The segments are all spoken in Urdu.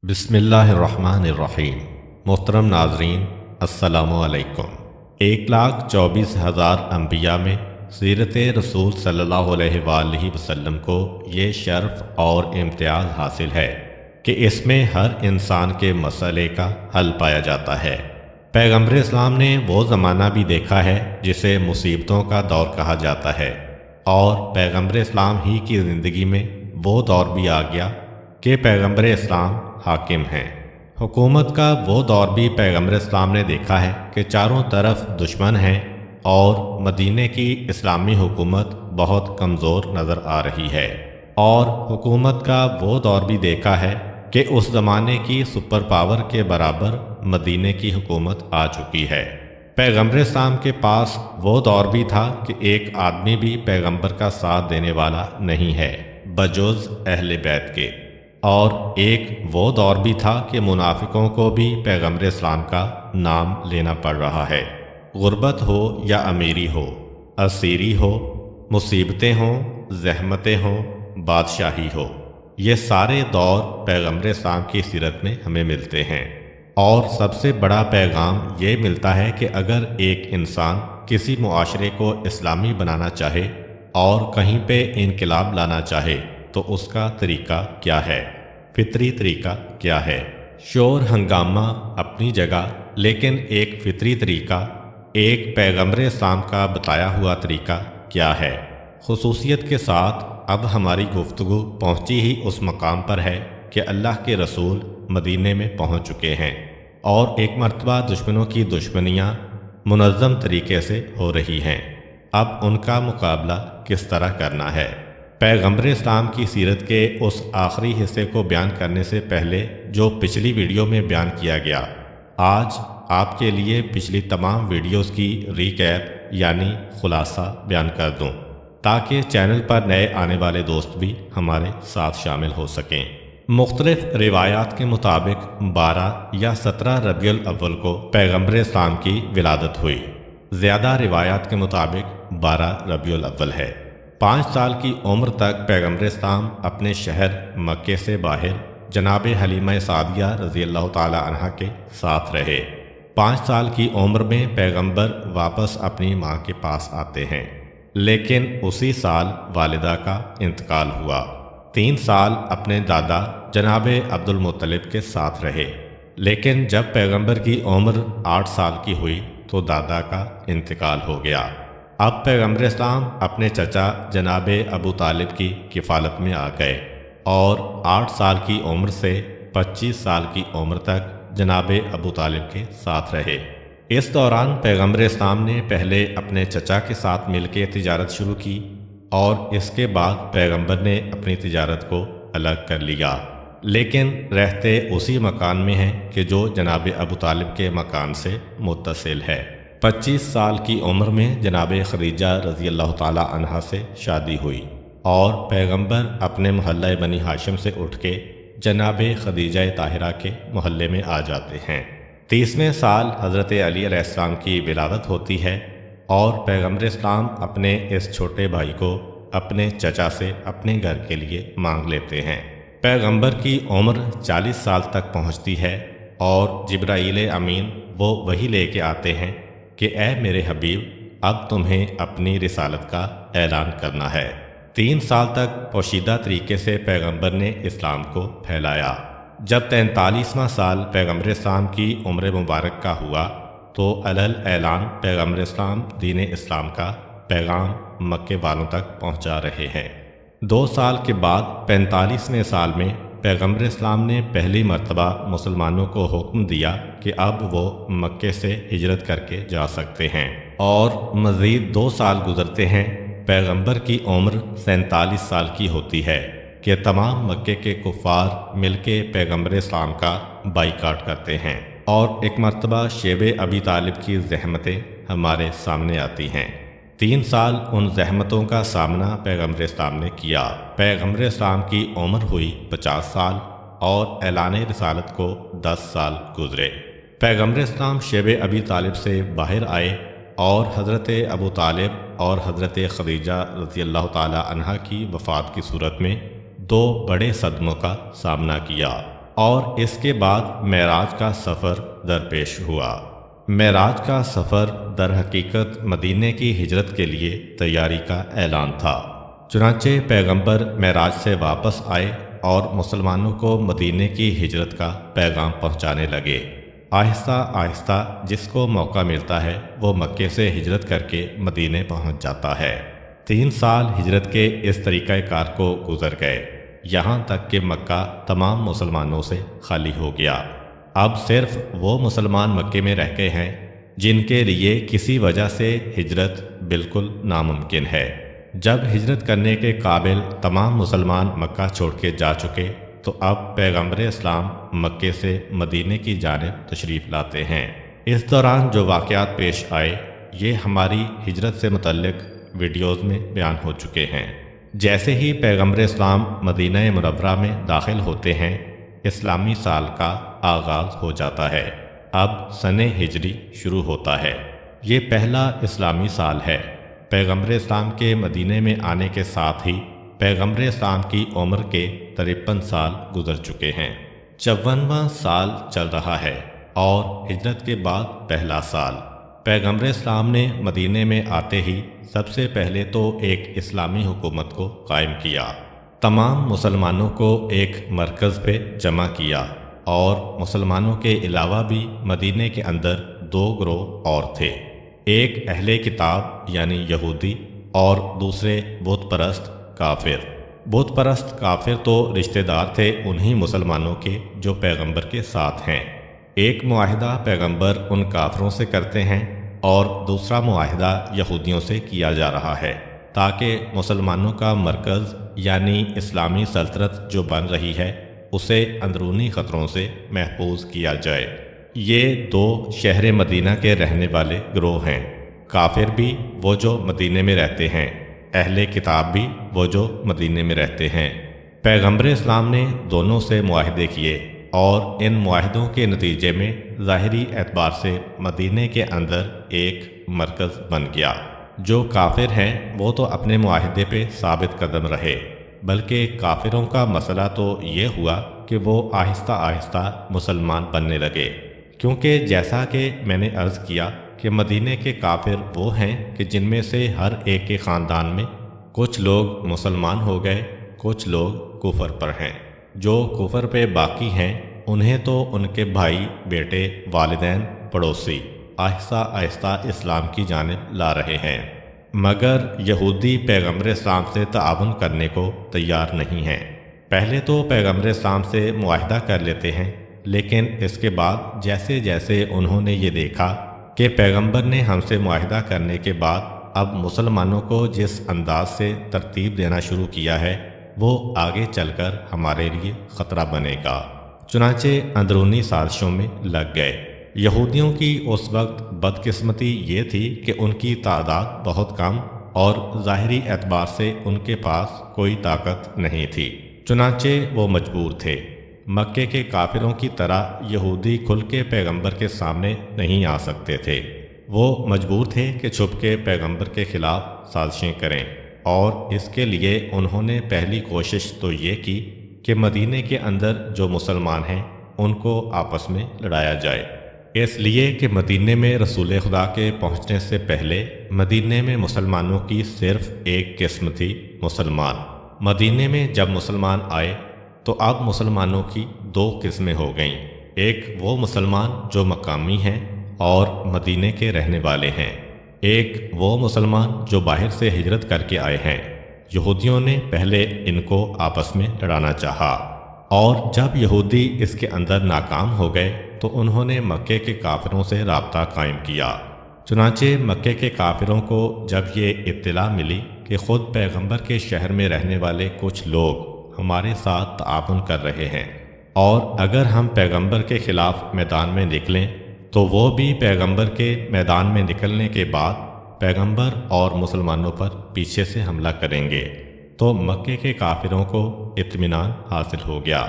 بسم اللہ الرحمن الرحیم۔ محترم ناظرین، السلام علیکم۔ 1,24,000 انبیاء میں سیرت رسول صلی اللہ علیہ وآلہ وسلم کو یہ شرف اور امتیاز حاصل ہے کہ اس میں ہر انسان کے مسئلے کا حل پایا جاتا ہے۔ پیغمبر اسلام نے وہ زمانہ بھی دیکھا ہے جسے مصیبتوں کا دور کہا جاتا ہے، اور پیغمبر اسلام ہی کی زندگی میں وہ دور بھی آ گیا کہ پیغمبر اسلام حاکم ہیں۔ حکومت کا وہ دور بھی پیغمبر اسلام نے دیکھا ہے کہ چاروں طرف دشمن ہیں اور مدینے کی اسلامی حکومت بہت کمزور نظر آ رہی ہے، اور حکومت کا وہ دور بھی دیکھا ہے کہ اس زمانے کی سپر پاور کے برابر مدینے کی حکومت آ چکی ہے۔ پیغمبر اسلام کے پاس وہ دور بھی تھا کہ ایک آدمی بھی پیغمبر کا ساتھ دینے والا نہیں ہے بجز اہل بیت کے، اور ایک وہ دور بھی تھا کہ منافقوں کو بھی پیغمبر اسلام کا نام لینا پڑ رہا ہے۔ غربت ہو یا امیری ہو، اسیری ہو، مصیبتیں ہوں، زحمتیں ہوں، بادشاہی ہو، یہ سارے دور پیغمبر اسلام کی سیرت میں ہمیں ملتے ہیں۔ اور سب سے بڑا پیغام یہ ملتا ہے کہ اگر ایک انسان کسی معاشرے کو اسلامی بنانا چاہے اور کہیں پہ انقلاب لانا چاہے تو اس کا طریقہ کیا ہے، فطری طریقہ کیا ہے۔ شور ہنگامہ اپنی جگہ، لیکن ایک فطری طریقہ، ایک پیغمبر اسلام کا بتایا ہوا طریقہ کیا ہے۔ خصوصیت کے ساتھ اب ہماری گفتگو پہنچی ہی اس مقام پر ہے کہ اللہ کے رسول مدینے میں پہنچ چکے ہیں، اور ایک مرتبہ دشمنوں کی دشمنیاں منظم طریقے سے ہو رہی ہیں۔ اب ان کا مقابلہ کس طرح کرنا ہے۔ پیغمبر اسلام کی سیرت کے اس آخری حصے کو بیان کرنے سے پہلے جو پچھلی ویڈیو میں بیان کیا گیا، آج آپ کے لیے پچھلی تمام ویڈیوز کی ریکیپ یعنی خلاصہ بیان کر دوں، تاکہ چینل پر نئے آنے والے دوست بھی ہمارے ساتھ شامل ہو سکیں۔ مختلف روایات کے مطابق 12 یا 17 ربیع الاول کو پیغمبر اسلام کی ولادت ہوئی۔ زیادہ روایات کے مطابق 12 ربیع الاول ہے۔ 5 سال کی عمر تک پیغمبر اسلام اپنے شہر مکے سے باہر جناب حلیمہ سعدیہ رضی اللہ تعالی عنہ کے ساتھ رہے۔ 5 سال کی عمر میں پیغمبر واپس اپنی ماں کے پاس آتے ہیں، لیکن اسی سال والدہ کا انتقال ہوا۔ 3 سال اپنے دادا جناب عبد المطلب کے ساتھ رہے، لیکن جب پیغمبر کی عمر 8 سال کی ہوئی تو دادا کا انتقال ہو گیا۔ اب پیغمبر اسلام اپنے چچا جناب ابو طالب کی کفالت میں آ گئے، اور 8 سال کی عمر سے 25 سال کی عمر تک جناب ابو طالب کے ساتھ رہے۔ اس دوران پیغمبر اسلام نے پہلے اپنے چچا کے ساتھ مل کے تجارت شروع کی، اور اس کے بعد پیغمبر نے اپنی تجارت کو الگ کر لیا، لیکن رہتے اسی مکان میں ہیں کہ جو جناب ابو طالب کے مکان سے متصل ہے۔ 25 سال کی عمر میں جناب خدیجہ رضی اللہ تعالی عنہا سے شادی ہوئی، اور پیغمبر اپنے محلہ بنی ہاشم سے اٹھ کے جناب خدیجہ طاہرہ کے محلے میں آ جاتے ہیں۔ 30ویں سال حضرت علی علیہ السلام کی ولادت ہوتی ہے، اور پیغمبر اسلام اپنے اس چھوٹے بھائی کو اپنے چچا سے اپنے گھر کے لیے مانگ لیتے ہیں۔ پیغمبر کی عمر 40 سال تک پہنچتی ہے، اور جبرائیل امین وہ وہی لے کے آتے ہیں کہ اے میرے حبیب، اب تمہیں اپنی رسالت کا اعلان کرنا ہے۔ 3 سال تک پوشیدہ طریقے سے پیغمبر نے اسلام کو پھیلایا۔ جب 43واں سال پیغمبر اسلام کی عمر مبارک کا ہوا تو علل اعلان پیغمبر اسلام دین اسلام کا پیغام مکے والوں تک پہنچا رہے ہیں۔ 2 سال کے بعد 45ویں سال میں پیغمبر اسلام نے پہلی مرتبہ مسلمانوں کو حکم دیا کہ اب وہ مکے سے ہجرت کر کے جا سکتے ہیں، اور مزید 2 سال گزرتے ہیں۔ پیغمبر کی عمر 47 سال کی ہوتی ہے کہ تمام مکے کے کفار مل کے پیغمبر اسلام کا بائیکاٹ کرتے ہیں، اور ایک مرتبہ شیب ابی طالب کی زحمتیں ہمارے سامنے آتی ہیں۔ 3 سال ان زحمتوں کا سامنا پیغمبر اسلام نے کیا۔ پیغمبر اسلام کی عمر ہوئی 50 سال، اور اعلان رسالت کو 10 سال گزرے۔ پیغمبر اسلام شیب ابی طالب سے باہر آئے، اور حضرت ابو طالب اور حضرت خدیجہ رضی اللہ تعالی عنہا کی وفات کی صورت میں 2 بڑے صدموں کا سامنا کیا۔ اور اس کے بعد معراج کا سفر درپیش ہوا۔ معراج کا سفر در حقیقت مدینے کی ہجرت کے لیے تیاری کا اعلان تھا۔ چنانچہ پیغمبر معراج سے واپس آئے اور مسلمانوں کو مدینے کی ہجرت کا پیغام پہنچانے لگے۔ آہستہ آہستہ جس کو موقع ملتا ہے وہ مکے سے ہجرت کر کے مدینے پہنچ جاتا ہے۔ 3 سال ہجرت کے اس طریقہ کار کو گزر گئے، یہاں تک کہ مکہ تمام مسلمانوں سے خالی ہو گیا۔ اب صرف وہ مسلمان مکے میں رہ گئے ہیں جن کے لیے کسی وجہ سے ہجرت بالکل ناممکن ہے۔ جب ہجرت کرنے کے قابل تمام مسلمان مکہ چھوڑ کے جا چکے تو اب پیغمبر اسلام مکے سے مدینے کی جانب تشریف لاتے ہیں۔ اس دوران جو واقعات پیش آئے یہ ہماری ہجرت سے متعلق ویڈیوز میں بیان ہو چکے ہیں۔ جیسے ہی پیغمبر اسلام مدینہ منورہ میں داخل ہوتے ہیں اسلامی سال کا آغاز ہو جاتا ہے۔ اب سن ہجری شروع ہوتا ہے۔ یہ پہلا اسلامی سال ہے۔ پیغمبر اسلام کے مدینے میں آنے کے ساتھ ہی پیغمبر اسلام کی عمر کے 53 سال گزر چکے ہیں۔ 54واں سال چل رہا ہے اور ہجرت کے بعد پہلا سال۔ پیغمبر اسلام نے مدینے میں آتے ہی سب سے پہلے تو ایک اسلامی حکومت کو قائم کیا، تمام مسلمانوں کو ایک مرکز پہ جمع کیا، اور مسلمانوں کے علاوہ بھی مدینے کے اندر 2 گروہ اور تھے، ایک اہل کتاب یعنی یہودی اور دوسرے بت پرست کافر۔ بت پرست کافر تو رشتہ دار تھے انہی مسلمانوں کے جو پیغمبر کے ساتھ ہیں۔ ایک معاہدہ پیغمبر ان کافروں سے کرتے ہیں اور دوسرا معاہدہ یہودیوں سے کیا جا رہا ہے تاکہ مسلمانوں کا مرکز یعنی اسلامی سلطنت جو بن رہی ہے اسے اندرونی خطروں سے محفوظ کیا جائے۔ یہ 2 شہر مدینہ کے رہنے والے گروہ ہیں، کافر بھی وہ جو مدینے میں رہتے ہیں، اہل کتاب بھی وہ جو مدینے میں رہتے ہیں۔ پیغمبر اسلام نے دونوں سے معاہدے کیے اور ان معاہدوں کے نتیجے میں ظاہری اعتبار سے مدینے کے اندر ایک مرکز بن گیا۔ جو کافر ہیں وہ تو اپنے معاہدے پہ ثابت قدم رہے، بلکہ کافروں کا مسئلہ تو یہ ہوا کہ وہ آہستہ آہستہ مسلمان بننے لگے، کیونکہ جیسا کہ میں نے عرض کیا کہ مدینے کے کافر وہ ہیں کہ جن میں سے ہر ایک کے خاندان میں کچھ لوگ مسلمان ہو گئے، کچھ لوگ کفر پر ہیں۔ جو کفر پہ باقی ہیں انہیں تو ان کے بھائی، بیٹے، والدین، پڑوسی آہستہ آہستہ اسلام کی جانب لا رہے ہیں، مگر یہودی پیغمبر اسلام سے تعاون کرنے کو تیار نہیں ہیں۔ پہلے تو پیغمبر اسلام سے معاہدہ کر لیتے ہیں، لیکن اس کے بعد جیسے جیسے انہوں نے یہ دیکھا کہ پیغمبر نے ہم سے معاہدہ کرنے کے بعد اب مسلمانوں کو جس انداز سے ترتیب دینا شروع کیا ہے وہ آگے چل کر ہمارے لیے خطرہ بنے گا، چنانچہ اندرونی سازشوں میں لگ گئے۔ یہودیوں کی اس وقت بدقسمتی یہ تھی کہ ان کی تعداد بہت کم اور ظاہری اعتبار سے ان کے پاس کوئی طاقت نہیں تھی، چنانچہ وہ مجبور تھے۔ مکے کے کافروں کی طرح یہودی کھل کے پیغمبر کے سامنے نہیں آ سکتے تھے، وہ مجبور تھے کہ چھپ کے پیغمبر کے خلاف سازشیں کریں، اور اس کے لیے انہوں نے پہلی کوشش تو یہ کی کہ مدینے کے اندر جو مسلمان ہیں ان کو آپس میں لڑایا جائے، اس لیے کہ مدینے میں رسول خدا کے پہنچنے سے پہلے مدینے میں مسلمانوں کی صرف ایک قسم تھی، مسلمان۔ مدینے میں جب مسلمان آئے تو اب مسلمانوں کی 2 قسمیں ہو گئیں، ایک وہ مسلمان جو مقامی ہیں اور مدینے کے رہنے والے ہیں، ایک وہ مسلمان جو باہر سے ہجرت کر کے آئے ہیں۔ یہودیوں نے پہلے ان کو آپس میں لڑانا چاہا، اور جب یہودی اس کے اندر ناکام ہو گئے تو انہوں نے مکے کے کافروں سے رابطہ قائم کیا۔ چنانچہ مکے کے کافروں کو جب یہ اطلاع ملی کہ خود پیغمبر کے شہر میں رہنے والے کچھ لوگ ہمارے ساتھ تعاون کر رہے ہیں، اور اگر ہم پیغمبر کے خلاف میدان میں نکلیں تو وہ بھی پیغمبر کے میدان میں نکلنے کے بعد پیغمبر اور مسلمانوں پر پیچھے سے حملہ کریں گے، تو مکے کے کافروں کو اطمینان حاصل ہو گیا۔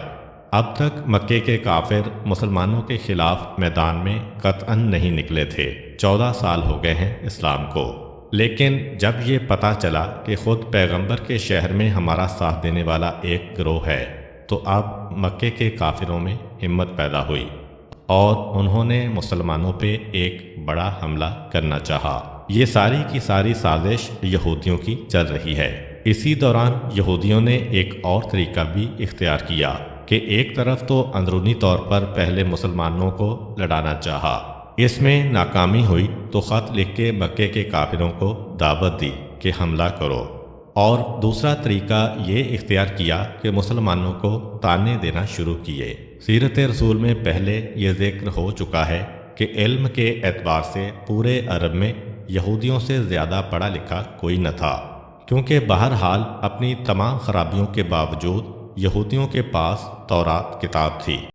اب تک مکے کے کافر مسلمانوں کے خلاف میدان میں قطعاً نہیں نکلے تھے، 14 سال ہو گئے ہیں اسلام کو، لیکن جب یہ پتہ چلا کہ خود پیغمبر کے شہر میں ہمارا ساتھ دینے والا ایک گروہ ہے تو اب مکے کے کافروں میں ہمت پیدا ہوئی اور انہوں نے مسلمانوں پہ ایک بڑا حملہ کرنا چاہا۔ یہ ساری کی ساری سازش یہودیوں کی چل رہی ہے۔ اسی دوران یہودیوں نے ایک اور طریقہ بھی اختیار کیا کہ ایک طرف تو اندرونی طور پر پہلے مسلمانوں کو لڑانا چاہا، اس میں ناکامی ہوئی تو خط لکھ کے مکے کے کافروں کو دعوت دی کہ حملہ کرو، اور دوسرا طریقہ یہ اختیار کیا کہ مسلمانوں کو تانے دینا شروع کیے۔ سیرت رسول میں پہلے یہ ذکر ہو چکا ہے کہ علم کے اعتبار سے پورے عرب میں یہودیوں سے زیادہ پڑھا لکھا کوئی نہ تھا، کیونکہ بہرحال اپنی تمام خرابیوں کے باوجود یہودیوں کے پاس تورات کتاب تھی۔